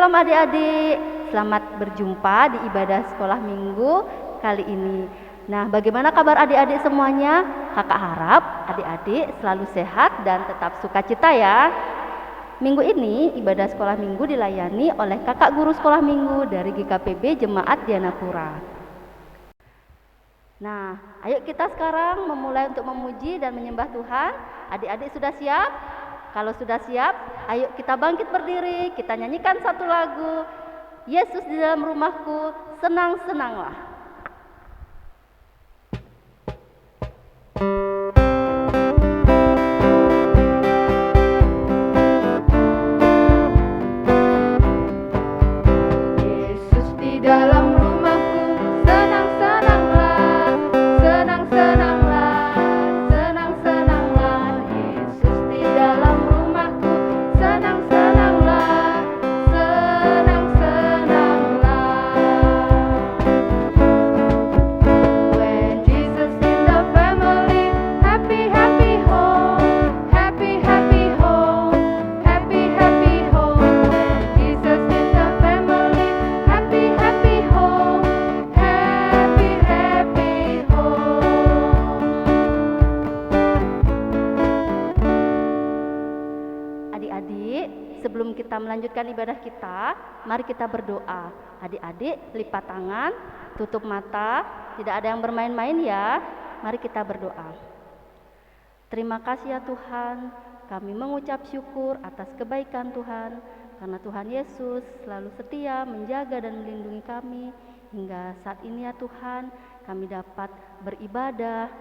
Shalom adik-adik, selamat berjumpa di ibadah sekolah minggu kali ini. Nah, bagaimana kabar adik-adik semuanya? Kakak harap adik-adik selalu sehat dan tetap sukacita ya. Minggu ini ibadah sekolah minggu dilayani oleh kakak guru sekolah minggu dari GKPB Jemaat Dianapura. Nah, ayo kita sekarang memulai untuk memuji dan menyembah Tuhan. Adik-adik sudah siap? Kalau sudah siap, ayo kita bangkit berdiri, kita nyanyikan satu lagu, Yesus di dalam rumahku, senang-senanglah. Yesus di dalam rumahku, senang-senanglah, senang-senanglah, senang-senanglah. Yesus di dalam rumahku, senang-senanglah, senang-senanglah. When Jesus in the family, happy, happy home, happy, happy home, happy, happy home. When Jesus in the family, happy, happy home, happy, happy home. Adik-adik, sebelum kita melanjutkan ibadah kita, mari kita berdoa. Adik-adik, lipat tangan, tutup mata, tidak ada yang bermain-main ya. Mari kita berdoa. Terima kasih ya Tuhan, kami mengucap syukur atas kebaikan Tuhan, karena Tuhan Yesus selalu setia menjaga dan melindungi kami. Hingga saat ini ya Tuhan, kami dapat beribadah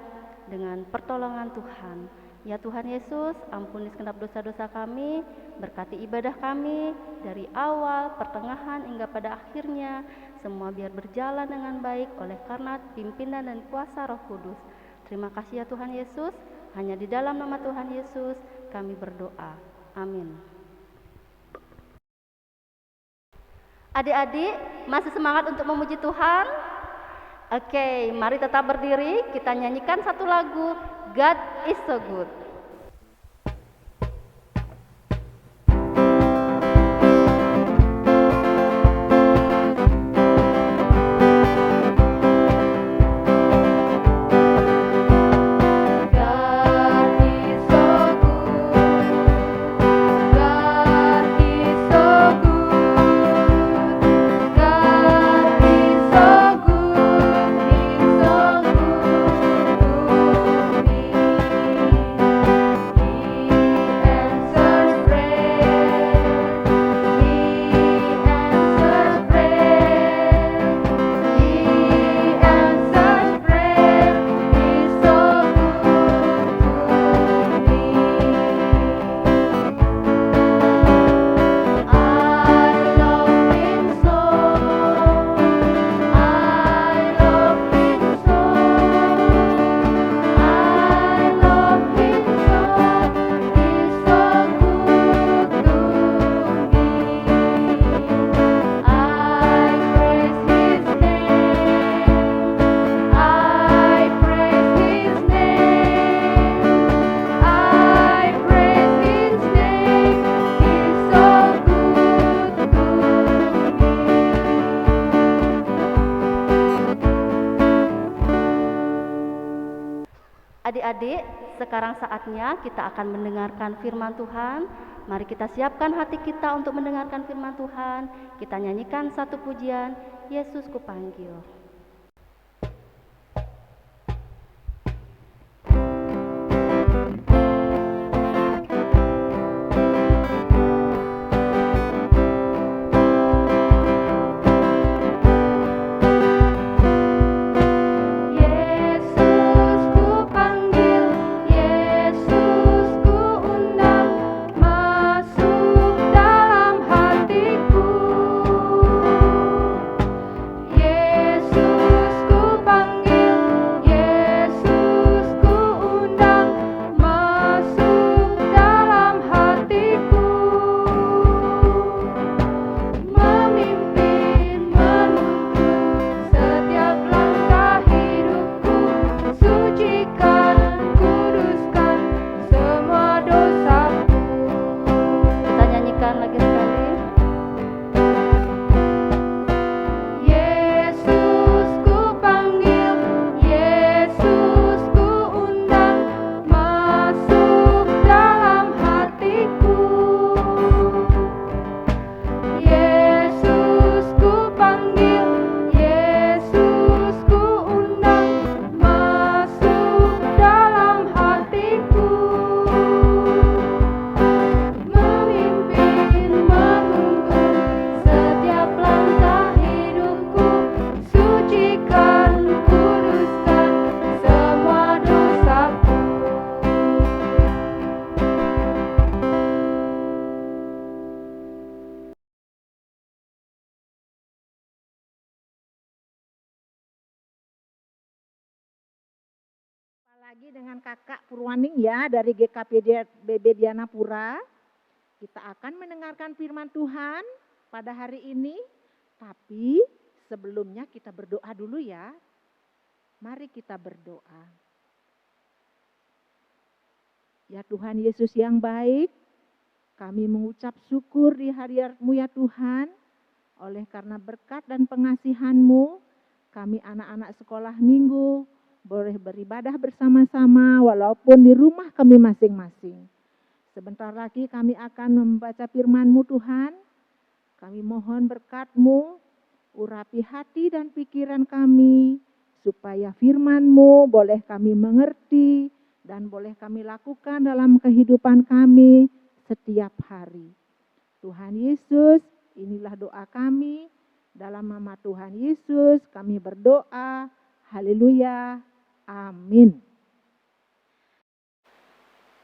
dengan pertolongan Tuhan. Ya Tuhan Yesus, ampuni segenap dosa-dosa kami, berkati ibadah kami dari awal, pertengahan hingga pada akhirnya, semua biar berjalan dengan baik oleh karena pimpinan dan kuasa Roh Kudus. Terima kasih ya Tuhan Yesus, hanya di dalam nama Tuhan Yesus kami berdoa. Amin. Adik-adik, masih semangat untuk memuji Tuhan? Oke, mari tetap berdiri, kita nyanyikan satu lagu, God is so good. God is so good. God is so good. God is so good. He's so good to me. Adik-adik, sekarang saatnya kita akan mendengarkan firman Tuhan. Mari kita siapkan hati kita untuk mendengarkan firman Tuhan. Kita nyanyikan satu pujian, Yesus kupanggil. Yesus ku panggil, Yesus ku undang, masuk dalam hatiku. Yesus lagi dengan Kakak Purwaning ya dari GKPB Dianapura. Kita akan mendengarkan firman Tuhan pada hari ini. Tapi sebelumnya kita berdoa dulu ya. Mari kita berdoa. Ya Tuhan Yesus yang baik, kami mengucap syukur di hari-Mu ya Tuhan. Oleh karena berkat dan pengasihan-Mu, kami anak-anak sekolah minggu boleh beribadah bersama-sama walaupun di rumah kami masing-masing. Sebentar lagi kami akan membaca firman-Mu Tuhan. Kami mohon berkat-Mu, urapi hati dan pikiran kami, supaya firman-Mu boleh kami mengerti dan boleh kami lakukan dalam kehidupan kami setiap hari. Tuhan Yesus, inilah doa kami. Dalam nama Tuhan Yesus kami berdoa. Haleluya. Amin.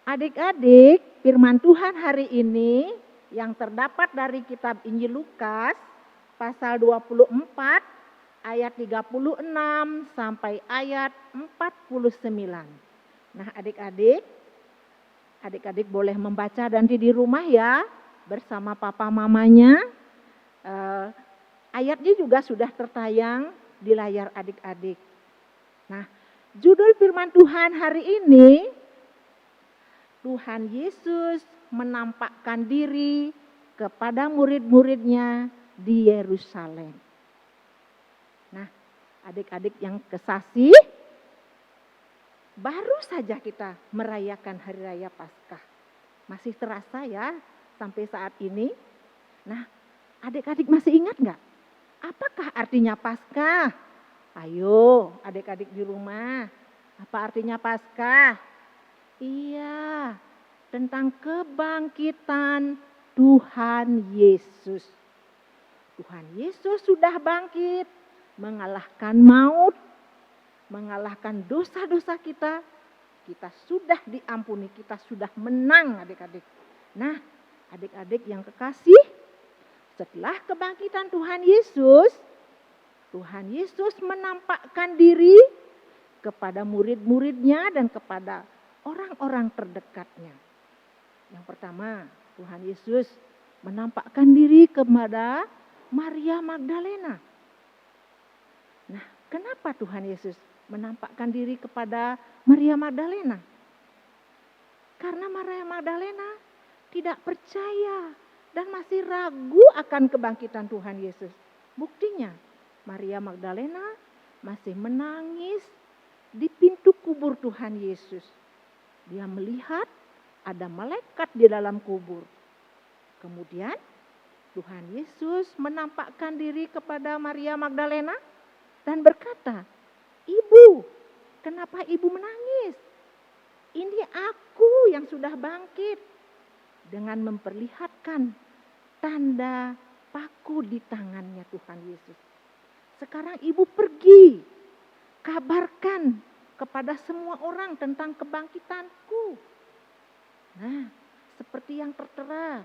Adik-adik, firman Tuhan hari ini yang terdapat dari kitab Injil Lukas pasal 24 ayat 36 sampai ayat 49. Nah, adik-adik boleh membaca nanti di rumah ya bersama papa mamanya. Ayatnya juga sudah tertayang di layar adik-adik. Nah, judul firman Tuhan hari ini, Tuhan Yesus menampakkan diri kepada murid-muridnya di Yerusalem. Nah, adik-adik yang kesasih, baru saja kita merayakan Hari Raya Paskah. Masih terasa ya sampai saat ini. Nah, adik-adik masih ingat nggak? Apakah artinya Paskah? Ayo adik-adik di rumah, apa artinya Paskah? Iya, tentang kebangkitan Tuhan Yesus. Tuhan Yesus sudah bangkit, mengalahkan maut, mengalahkan dosa-dosa kita. Kita sudah diampuni, kita sudah menang adik-adik. Nah, adik-adik yang kekasih, setelah kebangkitan Tuhan Yesus menampakkan diri kepada murid-muridnya dan kepada orang-orang terdekatnya. Yang pertama, Tuhan Yesus menampakkan diri kepada Maria Magdalena. Nah, kenapa Tuhan Yesus menampakkan diri kepada Maria Magdalena? Karena Maria Magdalena tidak percaya dan masih ragu akan kebangkitan Tuhan Yesus. Buktinya, Maria Magdalena masih menangis di pintu kubur Tuhan Yesus. Dia melihat ada malaikat di dalam kubur. Kemudian Tuhan Yesus menampakkan diri kepada Maria Magdalena dan berkata, "Ibu, kenapa ibu menangis? Ini aku yang sudah bangkit." Dengan memperlihatkan tanda paku di tangannya Tuhan Yesus. Sekarang ibu pergi, kabarkan kepada semua orang tentang kebangkitanku. Nah, seperti yang tertera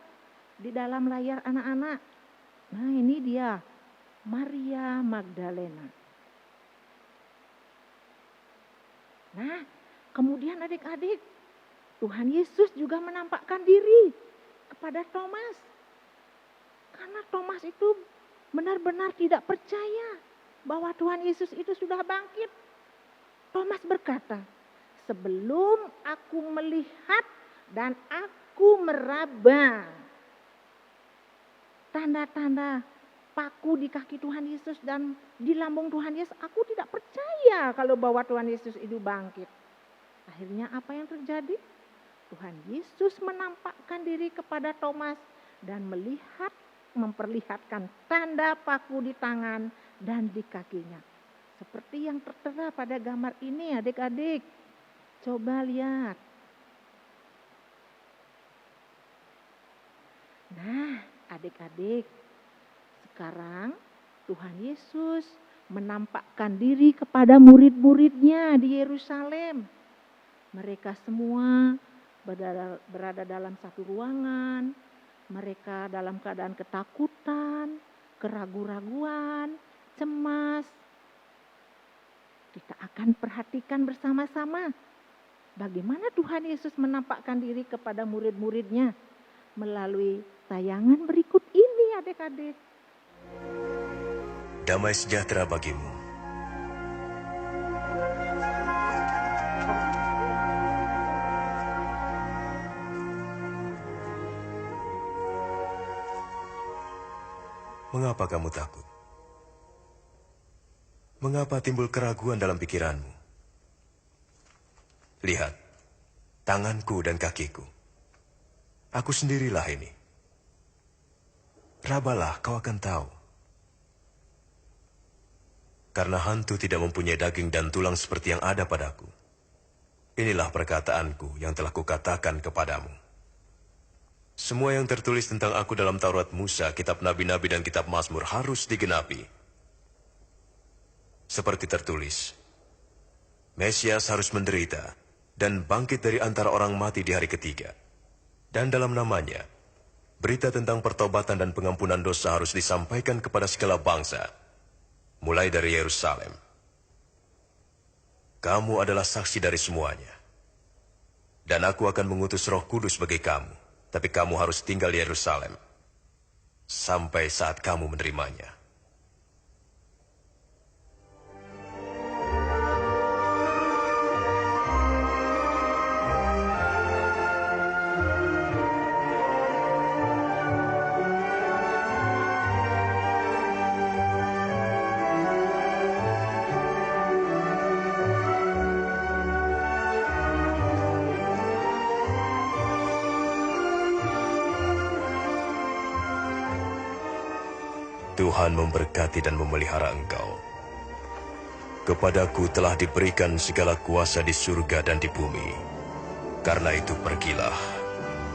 di dalam layar anak-anak. Nah, ini dia, Maria Magdalena. Nah, kemudian adik-adik, Tuhan Yesus juga menampakkan diri kepada Thomas. Karena Thomas itu benar-benar tidak percaya bahwa Tuhan Yesus itu sudah bangkit. Thomas berkata, "Sebelum aku melihat dan aku meraba tanda-tanda paku di kaki Tuhan Yesus dan di lambung Tuhan Yesus, aku tidak percaya kalau bahwa Tuhan Yesus itu bangkit." Akhirnya apa yang terjadi? Tuhan Yesus menampakkan diri kepada Thomas dan memperlihatkan tanda paku di tangan dan di kakinya. Seperti yang tertera pada gambar ini adik-adik. Coba lihat. Nah, adik-adik, sekarang Tuhan Yesus menampakkan diri kepada murid-muridnya di Yerusalem. Mereka semua berada dalam satu ruangan. Mereka dalam keadaan ketakutan, keraguan-raguan, cemas. Kita akan perhatikan bersama-sama Bagaimana Tuhan Yesus menampakkan diri kepada murid-muridnya? Melalui tayangan berikut ini adik-adik. Damai sejahtera bagimu. Mengapa kamu takut? Mengapa timbul keraguan dalam pikiranmu? Lihat, tanganku dan kakiku. Aku sendirilah ini. Rabalah, kau akan tahu. Karena hantu tidak mempunyai daging dan tulang seperti yang ada padaku. Inilah perkataanku yang telah kukatakan kepadamu. Semua yang tertulis tentang aku dalam Taurat Musa, kitab Nabi-Nabi dan kitab Mazmur harus digenapi. Seperti tertulis, Mesias harus menderita dan bangkit dari antara orang mati di hari ketiga. Dan dalam namanya, berita tentang pertobatan dan pengampunan dosa harus disampaikan kepada segala bangsa, mulai dari Yerusalem. Kamu adalah saksi dari semuanya. Dan aku akan mengutus Roh Kudus bagi kamu. Tapi kamu harus tinggal di Yerusalem sampai saat kamu menerimanya. Tuhan memberkati dan memelihara engkau. Kepadaku telah diberikan segala kuasa di surga dan di bumi. Karena itu pergilah,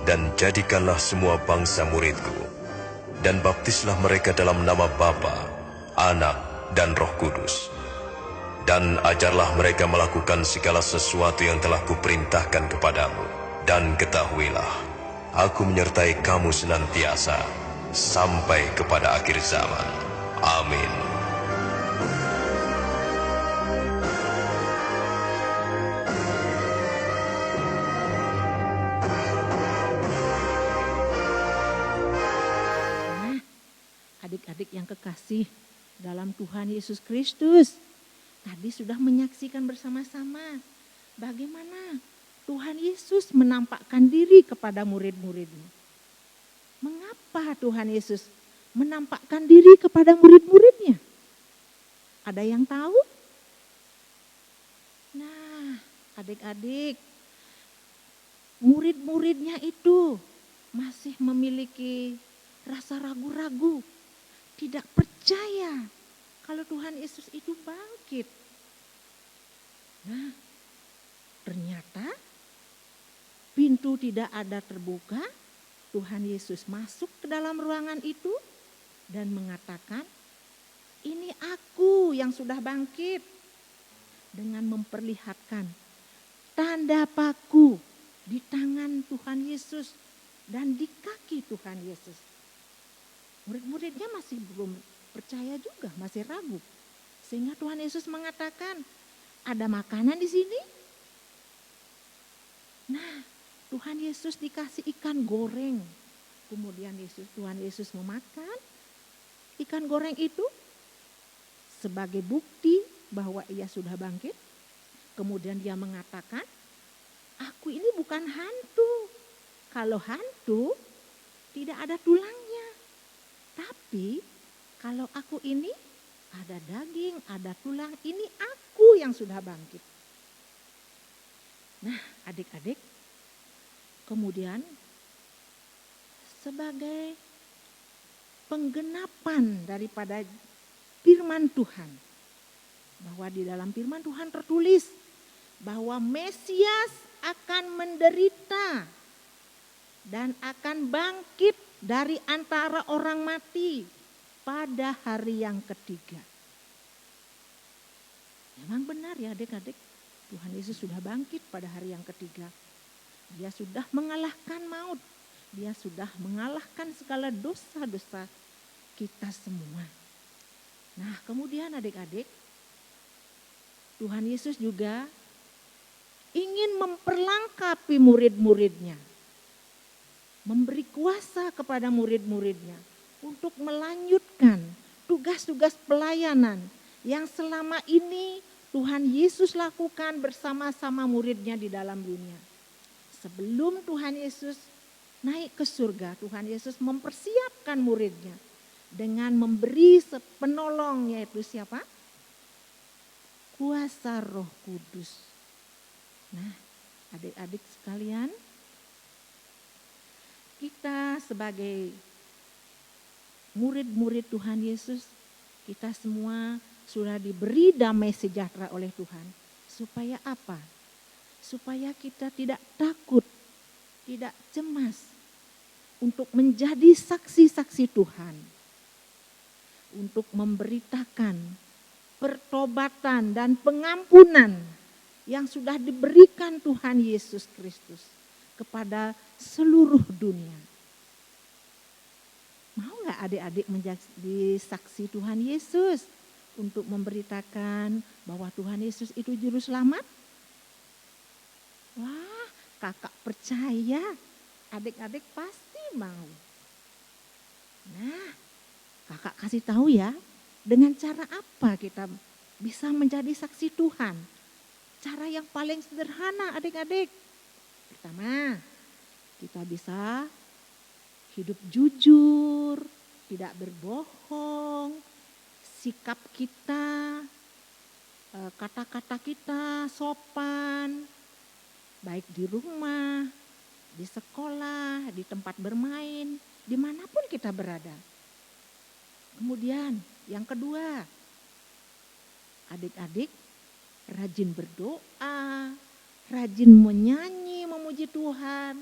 dan jadikanlah semua bangsa muridku, dan baptislah mereka dalam nama Bapa, Anak, dan Roh Kudus. Dan ajarlah mereka melakukan segala sesuatu yang telah kuperintahkan kepadamu. Dan ketahuilah, aku menyertai kamu senantiasa, sampai kepada akhir zaman. Amin. Nah, adik-adik yang kekasih dalam Tuhan Yesus Kristus, tadi sudah menyaksikan bersama-sama bagaimana Tuhan Yesus menampakkan diri kepada murid-muridnya. Mengapa Tuhan Yesus menampakkan diri kepada murid-muridnya? Ada yang tahu? Nah, adik-adik, murid-muridnya itu masih memiliki rasa ragu-ragu, tidak percaya kalau Tuhan Yesus itu bangkit. Nah, ternyata pintu tidak ada terbuka. Tuhan Yesus masuk ke dalam ruangan itu dan mengatakan, "Ini aku yang sudah bangkit." Dengan memperlihatkan tanda paku di tangan Tuhan Yesus dan di kaki Tuhan Yesus. Murid-muridnya masih belum percaya juga, masih ragu. Sehingga Tuhan Yesus mengatakan, "Ada makanan di sini?" Nah, Tuhan Yesus dikasih ikan goreng. Kemudian Tuhan Yesus memakan ikan goreng itu sebagai bukti bahwa ia sudah bangkit. Kemudian dia mengatakan, "Aku ini bukan hantu. Kalau hantu tidak ada tulangnya. Tapi kalau aku ini ada daging, ada tulang, ini aku yang sudah bangkit." Nah, adik-adik, kemudian sebagai penggenapan daripada firman Tuhan, bahwa di dalam firman Tuhan tertulis bahwa Mesias akan menderita dan akan bangkit dari antara orang mati pada hari yang ketiga. Memang benar ya adik-adik, Tuhan Yesus sudah bangkit pada hari yang ketiga. Dia sudah mengalahkan maut. Dia sudah mengalahkan segala dosa-dosa kita semua. Nah, kemudian adik-adik, Tuhan Yesus juga ingin ingin memperlengkapi murid-muridnya, memberi kuasa kepada murid-muridnya untuk melanjutkan tugas-tugas pelayanan yang selama ini Tuhan Yesus lakukan bersama-sama muridnya di dalam dunia. Sebelum Tuhan Yesus naik ke surga, Tuhan Yesus mempersiapkan muridnya dengan memberi penolong, yaitu siapa? Kuasa Roh Kudus. Nah, adik-adik sekalian, kita sebagai murid-murid Tuhan Yesus, kita semua sudah diberi damai sejahtera oleh Tuhan. Supaya apa? Supaya kita tidak takut, tidak cemas untuk menjadi saksi-saksi Tuhan. Untuk memberitakan pertobatan dan pengampunan yang sudah diberikan Tuhan Yesus Kristus kepada seluruh dunia. Mau gak adik-adik menjadi saksi Tuhan Yesus untuk memberitakan bahwa Tuhan Yesus itu juru selamat? Wah, kakak percaya adik-adik pasti mau. Nah, kakak kasih tahu ya, dengan cara apa kita bisa menjadi saksi Tuhan? Cara yang paling sederhana adik-adik. Pertama, kita bisa hidup jujur, tidak berbohong, sikap kita, kata-kata kita sopan, baik di rumah, di sekolah, di tempat bermain, dimanapun kita berada. Kemudian yang kedua, adik-adik rajin berdoa, rajin menyanyi, memuji Tuhan,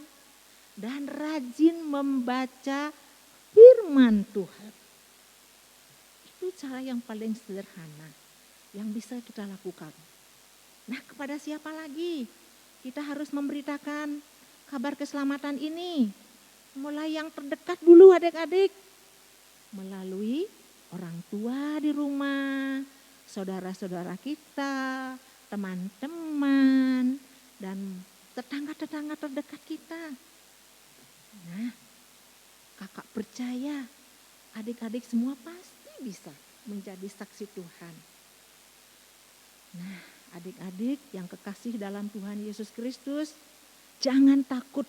dan rajin membaca firman Tuhan. Itu cara yang paling sederhana yang bisa kita lakukan. Nah, kepada siapa lagi kita harus memberitakan kabar keselamatan ini? Mulai yang terdekat dulu adik-adik. Melalui orang tua di rumah, saudara-saudara kita, teman-teman, dan tetangga-tetangga terdekat kita. Nah, kakak percaya adik-adik semua pasti bisa menjadi saksi Tuhan. Nah, adik-adik yang kekasih dalam Tuhan Yesus Kristus, jangan takut.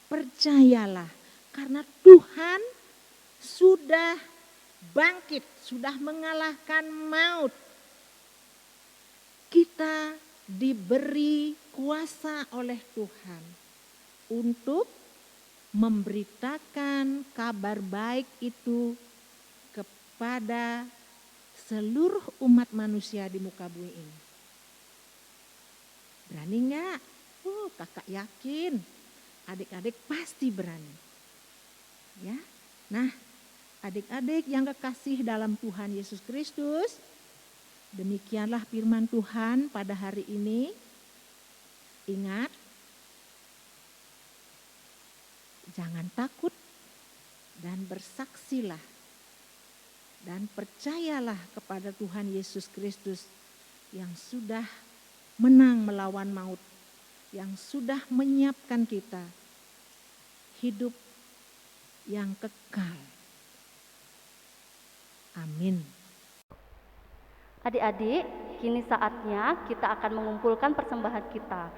Percayalah, karena Tuhan sudah bangkit, sudah mengalahkan maut. Kita diberi kuasa oleh Tuhan untuk memberitakan kabar baik itu kepada seluruh umat manusia di muka bumi ini. Berani enggak? Kakak yakin adik-adik pasti berani. Ya. Nah, adik-adik yang kekasih dalam Tuhan Yesus Kristus, demikianlah firman Tuhan pada hari ini. Ingat, jangan takut dan bersaksilah dan percayalah kepada Tuhan Yesus Kristus yang sudah menang melawan maut, yang sudah menyiapkan kita hidup yang kekal. Amin. Adik-adik, kini saatnya kita akan mengumpulkan persembahan kita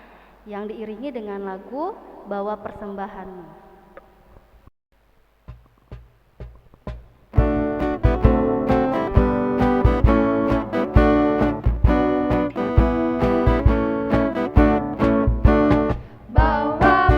yang diiringi dengan lagu Bawa Persembahanmu. Bawa persembahan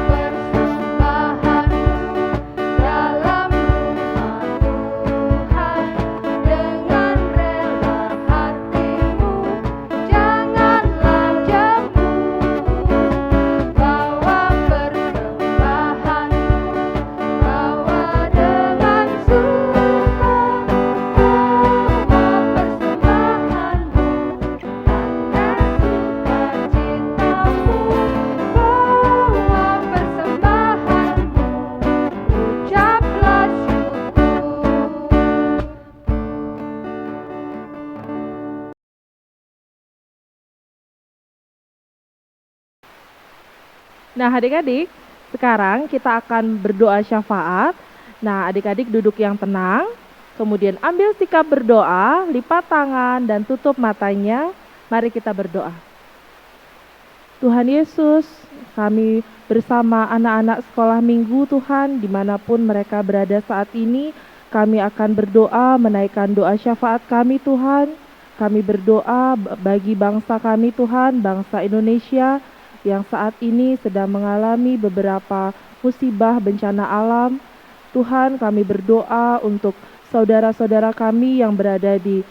Nah, adik-adik, sekarang kita akan berdoa syafaat. Nah, adik-adik duduk yang tenang, kemudian ambil sikap berdoa, lipat tangan dan tutup matanya. Mari kita berdoa. Tuhan Yesus, kami bersama anak-anak sekolah minggu Tuhan, dimanapun mereka berada saat ini, kami akan berdoa, menaikkan doa syafaat kami Tuhan. Kami berdoa bagi bangsa kami Tuhan, bangsa Indonesia, yang saat ini sedang mengalami beberapa musibah bencana alam. Tuhan, kami berdoa untuk saudara-saudara kami yang berada di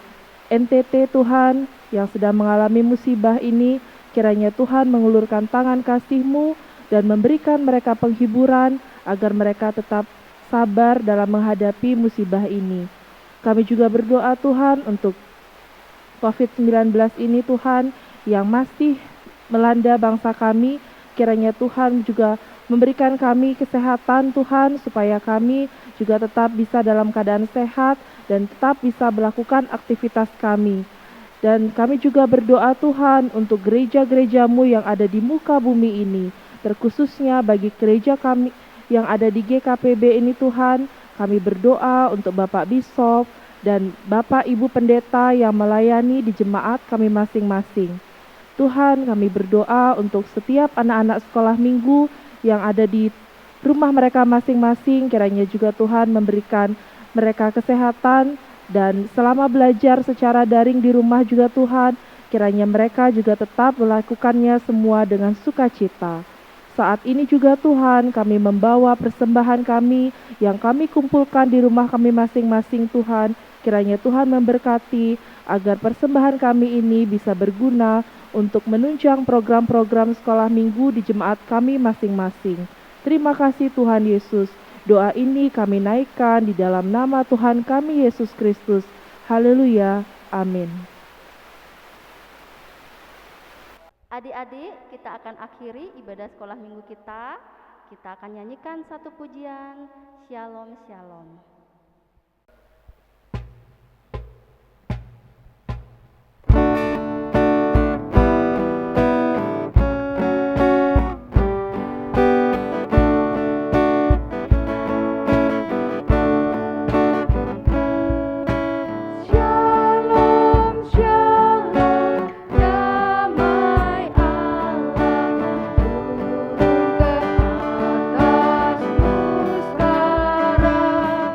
NTT Tuhan, yang sedang mengalami musibah ini. Kiranya Tuhan mengulurkan tangan kasih-Mu dan memberikan mereka penghiburan agar mereka tetap sabar dalam menghadapi musibah ini. Kami juga berdoa Tuhan untuk COVID-19 ini Tuhan yang masih melanda bangsa kami, kiranya Tuhan juga memberikan kami kesehatan Tuhan, supaya kami juga tetap bisa dalam keadaan sehat dan tetap bisa melakukan aktivitas kami. Dan kami juga berdoa Tuhan untuk gereja-gereja-Mu yang ada di muka bumi ini, terkhususnya bagi gereja kami yang ada di GKPB ini Tuhan. Kami berdoa untuk Bapak Bishop dan Bapak Ibu Pendeta yang melayani di jemaat kami masing-masing. Tuhan, kami berdoa untuk setiap anak-anak sekolah minggu yang ada di rumah mereka masing-masing, kiranya juga Tuhan memberikan mereka kesehatan, dan selama belajar secara daring di rumah juga Tuhan, kiranya mereka juga tetap melakukannya semua dengan sukacita. Saat ini juga Tuhan, kami membawa persembahan kami yang kami kumpulkan di rumah kami masing-masing Tuhan, kiranya Tuhan memberkati agar persembahan kami ini bisa berguna untuk menunjang program-program sekolah minggu di jemaat kami masing-masing. Terima kasih Tuhan Yesus. Doa ini kami naikkan di dalam nama Tuhan kami Yesus Kristus. Haleluya. Amin. Adik-adik, kita akan akhiri ibadah sekolah minggu kita. Kita akan nyanyikan satu pujian. Shalom, shalom. Shalom, shalom, damai Allah turun ke atasmu sekarang.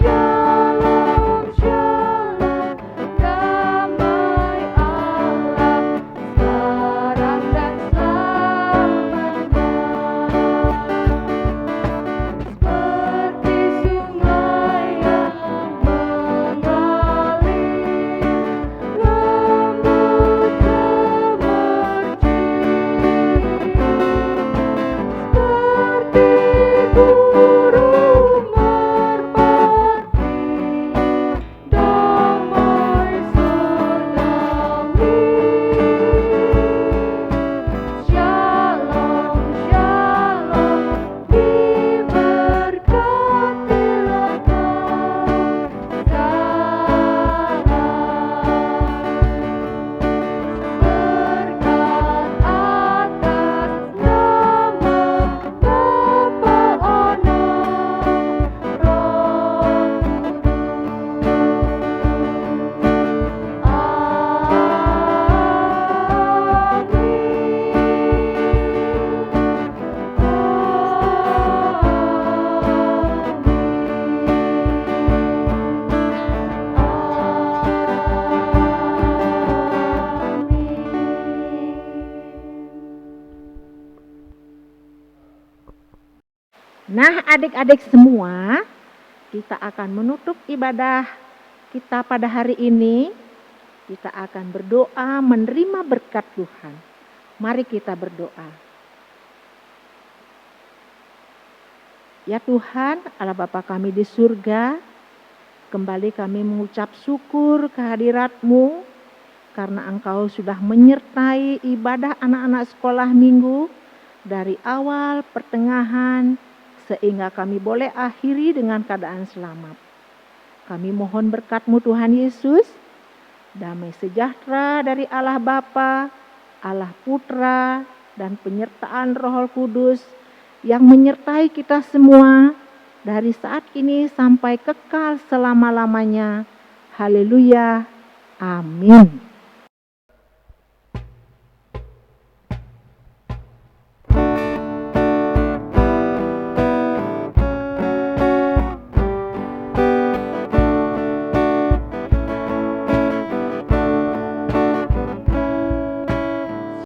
Shalom, shalom, damai Allah sekarang dan selamanya. Seperti sungai yang mengalir, lembut seperti burung merpati, damai surgawi. Shalom, shalom, diberkatilah kau sekarang. Berkat atas nama Bapa, Anak, Roh Nah, adik-adik semua, kita akan menutup ibadah kita pada hari ini. Kita akan berdoa menerima berkat Tuhan. Mari kita berdoa. Ya Tuhan, Allah Bapa kami di surga, kembali kami mengucap syukur kehadirat-Mu karena Engkau sudah menyertai ibadah anak-anak sekolah minggu dari awal, pertengahan, sehingga kami boleh akhiri dengan keadaan selamat. Kami mohon berkat-Mu Tuhan Yesus, damai sejahtera dari Allah Bapa, Allah Putra, dan penyertaan Roh Kudus yang menyertai kita semua dari saat ini sampai kekal selama-lamanya. Haleluya. Amin.